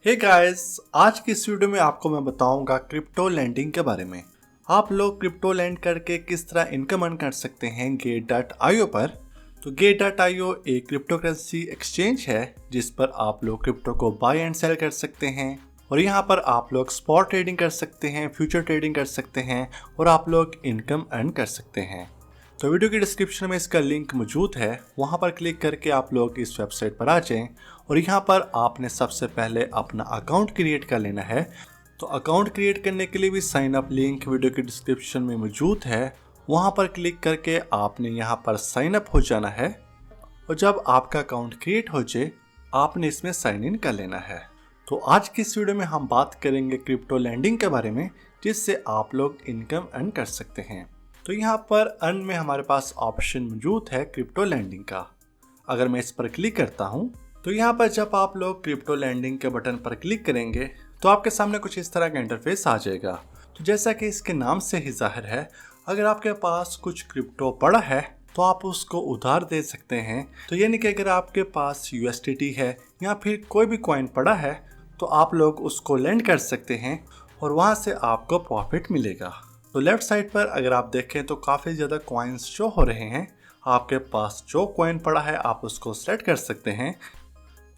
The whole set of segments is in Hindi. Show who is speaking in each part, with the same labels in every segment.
Speaker 1: हे गाइस, आज की इस वीडियो में आपको मैं बताऊंगा क्रिप्टो लैंडिंग के बारे में। आप लोग क्रिप्टो लैंड करके किस तरह इनकम अर्न कर सकते हैं Gate.io पर। तो Gate.io एक क्रिप्टो करेंसी एक्सचेंज है जिस पर आप लोग क्रिप्टो को बाय एंड सेल कर सकते हैं और यहाँ पर आप लोग स्पॉट ट्रेडिंग कर सकते हैं, फ्यूचर ट्रेडिंग कर सकते हैं और आप लोग इनकम अर्न कर सकते हैं। तो वीडियो की डिस्क्रिप्शन में इसका लिंक मौजूद है, वहाँ पर क्लिक करके आप लोग इस वेबसाइट पर आ जाएं और यहाँ पर आपने सबसे पहले अपना अकाउंट क्रिएट कर लेना है। तो अकाउंट क्रिएट करने के लिए भी साइन अप लिंक वीडियो की डिस्क्रिप्शन में मौजूद है, वहाँ पर क्लिक करके आपने यहाँ पर साइन अप हो जाना है और जब आपका अकाउंट क्रिएट हो जाए आपने इसमें साइन इन कर लेना है। तो आज की इस वीडियो में हम बात करेंगे क्रिप्टो लैंडिंग के बारे में, जिससे आप लोग इनकम अर्न कर सकते हैं। तो यहाँ पर अर्न में हमारे पास ऑप्शन मौजूद है क्रिप्टो लैंडिंग का। अगर मैं इस पर क्लिक करता हूँ तो यहाँ पर जब आप लोग क्रिप्टो लैंडिंग के बटन पर क्लिक करेंगे तो आपके सामने कुछ इस तरह का इंटरफेस आ जाएगा। तो जैसा कि इसके नाम से ही जाहिर है, अगर आपके पास कुछ क्रिप्टो पड़ा है तो आप उसको उधार दे सकते हैं। तो यानी कि अगर आपके पास USDT है या फिर कोई भी कॉइन पड़ा है तो आप लोग उसको लैंड कर सकते हैं और वहाँ से आपको प्रॉफिट मिलेगा। तो लेफ्ट साइड पर अगर आप देखें तो काफ़ी ज़्यादा कॉइन्स शो हो रहे हैं। आपके पास जो कॉइन पड़ा है आप उसको सेलेक्ट कर सकते हैं।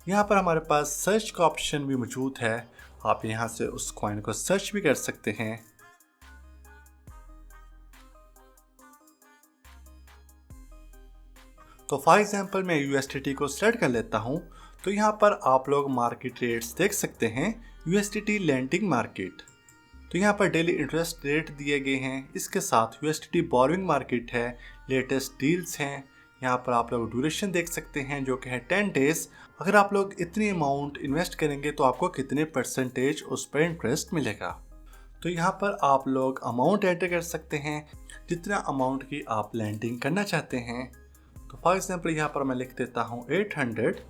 Speaker 1: यहाँ पर हमारे पास सर्च का ऑप्शन भी मौजूद है, आप यहाँ से उस कॉइन को सर्च भी कर सकते हैं। तो फॉर एग्जांपल मैं USDT को सेलेक्ट कर लेता हूँ। तो यहाँ पर आप लोग मार्केट रेट्स देख सकते हैं, USDT लैंडिंग मार्केट। तो यहाँ पर डेली इंटरेस्ट रेट दिए गए हैं, इसके साथ USDT बोरोइंग मार्केट है, लेटेस्ट डील्स हैं। यहाँ पर आप लोग ड्यूरेशन देख सकते हैं जो कि है 10 डेज। अगर आप लोग इतनी अमाउंट इन्वेस्ट करेंगे तो आपको कितने परसेंटेज उस पर इंटरेस्ट मिलेगा। तो यहाँ पर आप लोग अमाउंट एंटर कर सकते हैं, जितना अमाउंट की आप लैंडिंग करना चाहते हैं। तो फॉर एग्जाम्पल यहाँ पर मैं लिख देता हूँ 800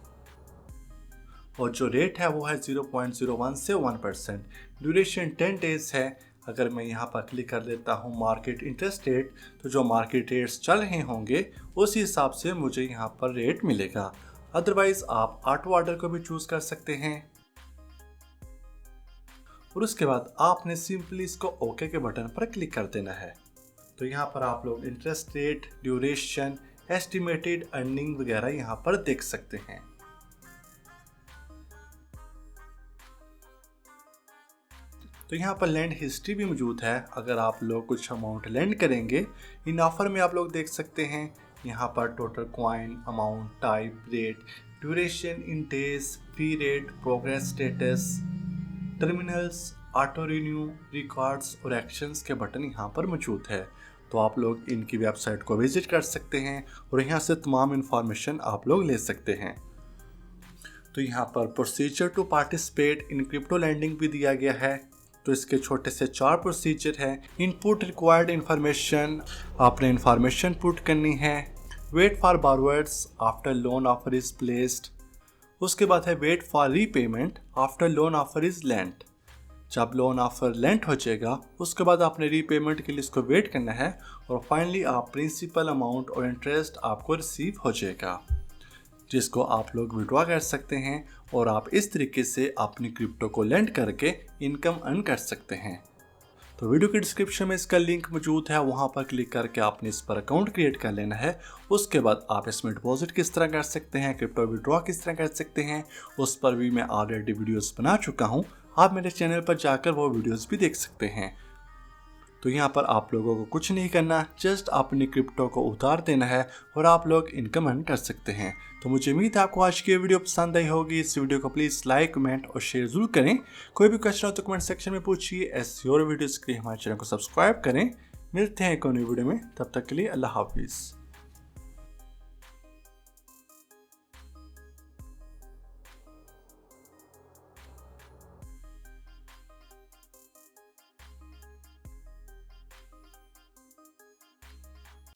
Speaker 1: और जो रेट है वो है 0.01 से 1%। ड्यूरेशन 10 डेज है। अगर मैं यहाँ पर क्लिक कर लेता हूँ मार्केट इंटरेस्ट रेट, तो जो मार्केट रेट्स चल रहे होंगे उसी हिसाब से मुझे यहाँ पर रेट मिलेगा। अदरवाइज आप ऑटो ऑर्डर को भी चूज कर सकते हैं और उसके बाद आपने सिंपली इसको ओके के बटन पर क्लिक कर देना है। तो यहाँ पर आप लोग interest rate, duration, estimated earning वगैरह यहाँ पर देख सकते हैं। तो यहाँ पर लैंड हिस्ट्री भी मौजूद है। अगर आप लोग कुछ अमाउंट लैंड करेंगे इन ऑफर में आप लोग देख सकते हैं। यहाँ पर total coin, amount, type, rate, duration इन डेज, फी rate, progress status, terminals, auto renew, records और एक्शंस के बटन यहाँ पर मौजूद है। तो आप लोग इनकी वेबसाइट को विजिट कर सकते हैं और यहाँ से तमाम इंफॉर्मेशन आप लोग ले सकते हैं। तो यहाँ पर procedure to participate in crypto lending भी दिया गया है। तो इसके छोटे से 4 प्रोसीजर है। इनपुट रिक्वायर्ड इंफॉर्मेशन, आपने इंफॉर्मेशन पुट करनी है। Wait for borrowers after loan offer is placed. उसके बाद है wait for repayment after loan offer is land. जब लोन ऑफर लैंड हो जाएगा उसके बाद आपने रीपेमेंट के लिए इसको वेट करना है और फाइनली आप प्रिंसिपल अमाउंट और इंटरेस्ट आपको रिसीव हो जाएगा, जिसको आप लोग विड्रॉ कर सकते हैं और आप इस तरीके से अपनी क्रिप्टो को लैंड करके इनकम अर्न कर सकते हैं। तो वीडियो की डिस्क्रिप्शन में इसका लिंक मौजूद है, वहां पर क्लिक करके आपने इस पर अकाउंट क्रिएट कर लेना है। उसके बाद आप इसमें डिपॉजिट किस तरह कर सकते हैं, क्रिप्टो विड्रॉ किस तरह कर सकते हैं, उस पर भी मैं ऑलरेडी वीडियोस बना चुका हूं। आप मेरे चैनल पर जाकर वो वीडियोस भी देख सकते हैं। तो यहाँ पर आप लोगों को कुछ नहीं करना, जस्ट अपनी क्रिप्टो को उतार देना है और आप लोग इनकम अर्न कर सकते हैं। तो मुझे उम्मीद है आपको आज की वीडियो पसंद आई होगी। इस वीडियो को प्लीज़ लाइक, कमेंट और शेयर जरूर करें। कोई भी क्वेश्चन हो तो कमेंट सेक्शन में पूछिए। ऐसी और वीडियोज़ के लिए हमारे चैनल को सब्सक्राइब करें। मिलते हैं एक और नई वीडियो में, तब तक के लिए अल्लाह हाफिज़।